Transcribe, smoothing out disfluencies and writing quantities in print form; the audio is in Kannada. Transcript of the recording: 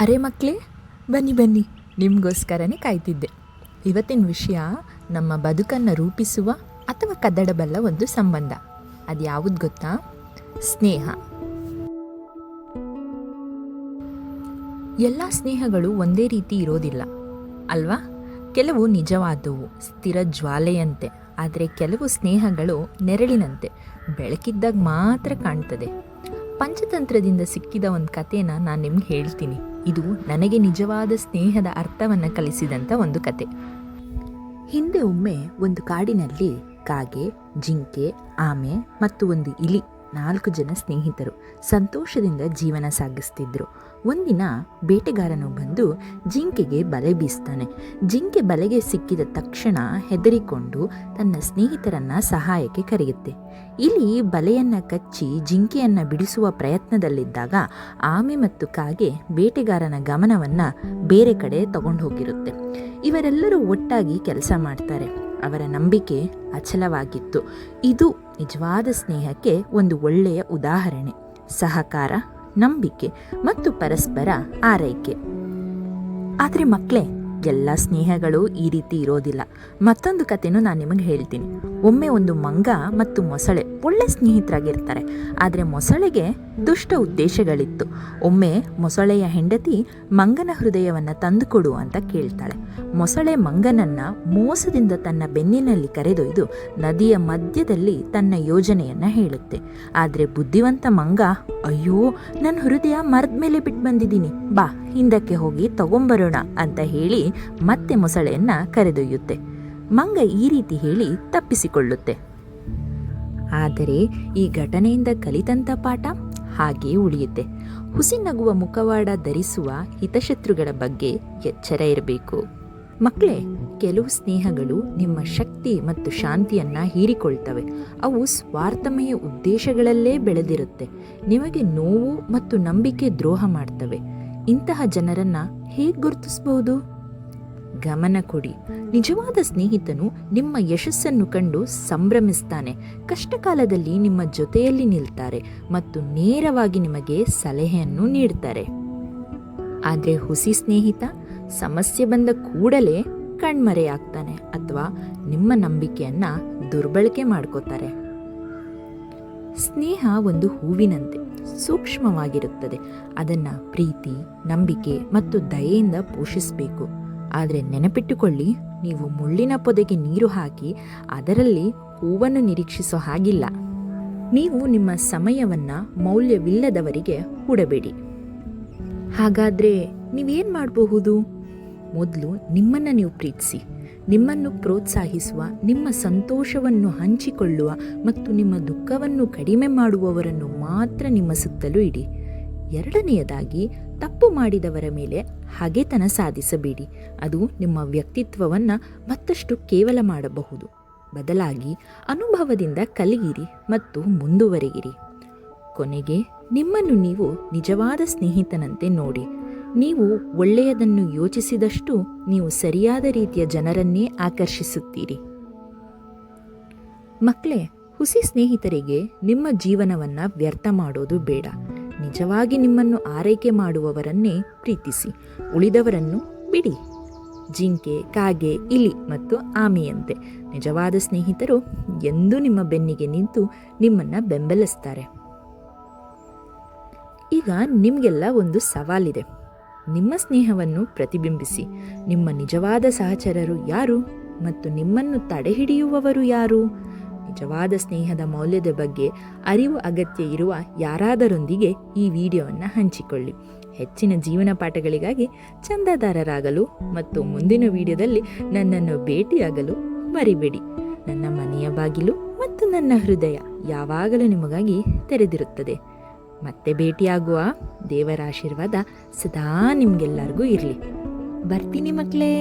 ಅರೆ ಮಕ್ಕಳೇ, ಬನ್ನಿ ಬನ್ನಿ, ನಿಮಗೋಸ್ಕರನೇ ಕಾಯ್ತಿದ್ದೆ. ಇವತ್ತಿನ ವಿಷಯ ನಮ್ಮ ಬದುಕನ್ನು ರೂಪಿಸುವ ಅಥವಾ ಕದಡಬಲ್ಲ ಒಂದು ಸಂಬಂಧ. ಅದು ಯಾವುದು ಗೊತ್ತಾ? ಸ್ನೇಹ. ಎಲ್ಲ ಸ್ನೇಹಗಳು ಒಂದೇ ರೀತಿ ಇರೋದಿಲ್ಲ ಅಲ್ವಾ? ಕೆಲವು ನಿಜವಾದವು, ಸ್ಥಿರ ಜ್ವಾಲೆಯಂತೆ. ಆದರೆ ಕೆಲವು ಸ್ನೇಹಗಳು ನೆರಳಿನಂತೆ, ಬೆಳಕಿದ್ದಾಗ ಮಾತ್ರ ಕಾಣ್ತದೆ. ಪಂಚತಂತ್ರದಿಂದ ಸಿಕ್ಕಿದ ಒಂದು ಕಥೆನ ನಾನು ನಿಮ್ಗೆ ಹೇಳ್ತೀನಿ. ಇದು ನನಗೆ ನಿಜವಾದ ಸ್ನೇಹದ ಅರ್ಥವನ್ನು ಕಲಿಸಿದಂಥ ಒಂದು ಕತೆ. ಹಿಂದೆ ಒಮ್ಮೆ ಒಂದು ಕಾಡಿನಲ್ಲಿ ಕಾಗೆ, ಜಿಂಕೆ, ಆಮೆ ಮತ್ತು ಒಂದು ಇಲಿ 4 ಜನ ಸ್ನೇಹಿತರು ಸಂತೋಷದಿಂದ ಜೀವನ ಸಾಗಿಸ್ತಿದ್ರು. ಒಂದಿನ ಬೇಟೆಗಾರನು ಬಂದು ಜಿಂಕೆಗೆ ಬಲೆ ಬೀಸ್ತಾನೆ. ಜಿಂಕೆ ಬಲೆಗೆ ಸಿಕ್ಕಿದ ತಕ್ಷಣ ಹೆದರಿಕೊಂಡು ತನ್ನ ಸ್ನೇಹಿತರನ್ನು ಸಹಾಯಕ್ಕೆ ಕರೆಯುತ್ತೆ. ಇಲಿ ಬಲೆಯನ್ನು ಕಚ್ಚಿ ಜಿಂಕೆಯನ್ನು ಬಿಡಿಸುವ ಪ್ರಯತ್ನದಲ್ಲಿದ್ದಾಗ ಆಮೆ ಮತ್ತು ಕಾಗೆ ಬೇಟೆಗಾರನ ಗಮನವನ್ನು ಬೇರೆ ಕಡೆ ತಗೊಂಡು ಹೋಗಿರುತ್ತೆ. ಇವರೆಲ್ಲರೂ ಒಟ್ಟಾಗಿ ಕೆಲಸ ಮಾಡ್ತಾರೆ. ಅವರ ನಂಬಿಕೆ ಅಚಲವಾಗಿತ್ತು. ಇದು ನಿಜವಾದ ಸ್ನೇಹಕ್ಕೆ ಒಂದು ಒಳ್ಳೆಯ ಉದಾಹರಣೆ. ಸಹಕಾರ, ನಂಬಿಕೆ ಮತ್ತು ಪರಸ್ಪರ ಆರೈಕೆ. ಆದರೆ ಮಕ್ಕಳೇ, ಎಲ್ಲ ಸ್ನೇಹಗಳು ಈ ರೀತಿ ಇರೋದಿಲ್ಲ. ಮತ್ತೊಂದು ಕಥೆನೂ ನಾನು ನಿಮಗೆ ಹೇಳ್ತೀನಿ. ಒಮ್ಮೆ ಒಂದು ಮಂಗ ಮತ್ತು ಮೊಸಳೆ ಒಳ್ಳೆ ಸ್ನೇಹಿತರಾಗಿರ್ತಾರೆ. ಆದರೆ ಮೊಸಳೆಗೆ ದುಷ್ಟ ಉದ್ದೇಶಗಳಿತ್ತು. ಒಮ್ಮೆ ಮೊಸಳೆಯ ಹೆಂಡತಿ ಮಂಗನ ಹೃದಯವನ್ನು ತಂದುಕೊಡು ಅಂತ ಕೇಳ್ತಾಳೆ. ಮೊಸಳೆ ಮಂಗನನ್ನು ಮೋಸದಿಂದ ತನ್ನ ಬೆನ್ನಿನಲ್ಲಿ ಕರೆದೊಯ್ದು ನದಿಯ ಮಧ್ಯದಲ್ಲಿ ತನ್ನ ಯೋಜನೆಯನ್ನು ಹೇಳುತ್ತೆ. ಆದರೆ ಬುದ್ಧಿವಂತ ಮಂಗ, ಅಯ್ಯೋ, ನನ್ನ ಹೃದಯ ಮರದ ಮೇಲೆ ಬಿಟ್ಟು ಬಂದಿದ್ದೀನಿ, ಬಾ ಹಿಂದಕ್ಕೆ ಹೋಗಿ ತಗೊಂಬರೋಣ ಅಂತ ಹೇಳಿ ಮತ್ತೆ ಮೊಸಳೆಯನ್ನು ಕರೆದೊಯ್ಯುತ್ತೆ. ಮಂಗ ಈ ರೀತಿ ಹೇಳಿ ತಪ್ಪಿಸಿಕೊಳ್ಳುತ್ತೆ. ಆದರೆ ಈ ಘಟನೆಯಿಂದ ಕಲಿತಂಥ ಪಾಠ ಹಾಗೇ ಉಳಿಯುತ್ತೆ. ಹುಸಿ ನಗುವ ಮುಖವಾಡ ಧರಿಸುವ ಹಿತಶತ್ರುಗಳ ಬಗ್ಗೆ ಎಚ್ಚರ ಇರಬೇಕು. ಮಕ್ಕಳೇ, ಕೆಲವು ಸ್ನೇಹಗಳು ನಿಮ್ಮ ಶಕ್ತಿ ಮತ್ತು ಶಾಂತಿಯನ್ನು ಹೀರಿಕೊಳ್ತವೆ. ಅವು ಸ್ವಾರ್ಥಮಯ ಉದ್ದೇಶಗಳಲ್ಲೇ ಬೆಳೆದಿರುತ್ತೆ. ನಿಮಗೆ ನೋವು ಮತ್ತು ನಂಬಿಕೆ ದ್ರೋಹ ಮಾಡ್ತವೆ. ಇಂತಹ ಜನರನ್ನು ಹೇಗೆ ಗುರುತಿಸಬಹುದು? ಗಮನ ಕೊಡಿ. ನಿಜವಾದ ಸ್ನೇಹಿತನು ನಿಮ್ಮ ಯಶಸ್ಸನ್ನು ಕಂಡು ಸಂಭ್ರಮಿಸ್ತಾನೆ. ಕಷ್ಟಕಾಲದಲ್ಲಿ ನಿಮ್ಮ ಜೊತೆಯಲ್ಲಿ ನಿಲ್ತಾರೆ ಮತ್ತು ನೇರವಾಗಿ ನಿಮಗೆ ಸಲಹೆಯನ್ನು ನೀಡ್ತಾರೆ. ಆದರೆ ಹುಸಿ ಸ್ನೇಹಿತ ಸಮಸ್ಯೆ ಬಂದ ಕೂಡಲೇ ಕಣ್ಮರೆಯಾಗ್ತಾನೆ ಅಥವಾ ನಿಮ್ಮ ನಂಬಿಕೆಯನ್ನು ದುರ್ಬಳಕೆ ಮಾಡ್ಕೋತಾರೆ. ಸ್ನೇಹ ಒಂದು ಹೂವಿನಂತೆ ಸೂಕ್ಷ್ಮವಾಗಿರುತ್ತದೆ. ಅದನ್ನು ಪ್ರೀತಿ, ನಂಬಿಕೆ ಮತ್ತು ದಯೆಯಿಂದ ಪೋಷಿಸಬೇಕು. ಆದರೆ ನೆನಪಿಟ್ಟುಕೊಳ್ಳಿ, ನೀವು ಮುಳ್ಳಿನ ಪೊದೆಗೆ ನೀರು ಹಾಕಿ ಅದರಲ್ಲಿ ಹೂವನ್ನು ನಿರೀಕ್ಷಿಸೋ ಹಾಗಿಲ್ಲ. ನೀವು ನಿಮ್ಮ ಸಮಯವನ್ನು ಮೌಲ್ಯವಿಲ್ಲದವರಿಗೆ ಹೂಡಬೇಡಿ. ಹಾಗಾದರೆ ನೀವೇನು ಮಾಡಬಹುದು? ಮೊದಲು ನಿಮ್ಮನ್ನು ನೀವು ಪ್ರೀತಿಸಿ. ನಿಮ್ಮನ್ನು ಪ್ರೋತ್ಸಾಹಿಸುವ, ನಿಮ್ಮ ಸಂತೋಷವನ್ನು ಹಂಚಿಕೊಳ್ಳುವ ಮತ್ತು ನಿಮ್ಮ ದುಃಖವನ್ನು ಕಡಿಮೆ ಮಾಡುವವರನ್ನು ಮಾತ್ರ ನಿಮ್ಮ ಸುತ್ತಲೂ ಇಡಿ. ಎರಡನೆಯದಾಗಿ, ತಪ್ಪು ಮಾಡಿದವರ ಮೇಲೆ ಹಗೆತನ ಸಾಧಿಸಬೇಡಿ. ಅದು ನಿಮ್ಮ ವ್ಯಕ್ತಿತ್ವವನ್ನು ಮತ್ತಷ್ಟು ಕೇವಲ ಮಾಡಬಹುದು. ಬದಲಾಗಿ ಅನುಭವದಿಂದ ಕಲಿಯಿರಿ ಮತ್ತು ಮುಂದುವರಿಯಿರಿ. ಕೊನೆಗೆ, ನಿಮ್ಮನ್ನು ನೀವು ನಿಜವಾದ ಸ್ನೇಹಿತನಂತೆ ನೋಡಿ. ನೀವು ಒಳ್ಳೆಯದನ್ನು ಯೋಚಿಸಿದಷ್ಟು ನೀವು ಸರಿಯಾದ ರೀತಿಯ ಜನರನ್ನೇ ಆಕರ್ಷಿಸುತ್ತೀರಿ. ಮಕ್ಕಳೇ, ಹುಸಿ ಸ್ನೇಹಿತರಿಗೆ ನಿಮ್ಮ ಜೀವನವನ್ನು ವ್ಯರ್ಥ ಮಾಡೋದು ಬೇಡ. ನಿಜವಾಗಿ ನಿಮ್ಮನ್ನು ಆರೈಕೆ ಮಾಡುವವರನ್ನೇ ಪ್ರೀತಿಸಿ, ಉಳಿದವರನ್ನು ಬಿಡಿ. ಜಿಂಕೆ, ಕಾಗೆ, ಇಲಿ ಮತ್ತು ಆಮೆಯಂತೆ ನಿಜವಾದ ಸ್ನೇಹಿತರು ಎಂದೂ ನಿಮ್ಮ ಬೆನ್ನಿಗೆ ನಿಂತು ನಿಮ್ಮನ್ನು ಬೆಂಬಲಿಸ್ತಾರೆ. ಈಗ ನಿಮಗೆಲ್ಲ ಒಂದು ಸವಾಲಿದೆ. ನಿಮ್ಮ ಸ್ನೇಹವನ್ನು ಪ್ರತಿಬಿಂಬಿಸಿ. ನಿಮ್ಮ ನಿಜವಾದ ಸಹಚರರು ಯಾರು ಮತ್ತು ನಿಮ್ಮನ್ನು ತಡೆಹಿಡಿಯುವವರು ಯಾರು? ನಿಜವಾದ ಸ್ನೇಹದ ಮೌಲ್ಯದ ಬಗ್ಗೆ ಅರಿವು ಅಗತ್ಯ ಇರುವ ಯಾರಾದರೊಂದಿಗೆ ಈ ವಿಡಿಯೋವನ್ನು ಹಂಚಿಕೊಳ್ಳಿ. ಹೆಚ್ಚಿನ ಜೀವನ ಪಾಠಗಳಿಗಾಗಿ ಚಂದಾದಾರರಾಗಲು ಮತ್ತು ಮುಂದಿನ ವಿಡಿಯೋದಲ್ಲಿ ನನ್ನನ್ನು ಭೇಟಿಯಾಗಲು ಮರಿಬೇಡಿ. ನನ್ನ ಮನೆಯ ಬಾಗಿಲು ಮತ್ತು ನನ್ನ ಹೃದಯ ಯಾವಾಗಲೂ ನಿಮಗಾಗಿ ತೆರೆದಿರುತ್ತದೆ. ಮತ್ತೆ ಭೇಟಿಯಾಗುವ. ದೇವರ ಆಶೀರ್ವಾದ ಸದಾ ನಿಮಗೆಲ್ಲರಿಗೂ ಇರಲಿ. ಬರ್ತೀನಿ ಮಕ್ಕಳೇ.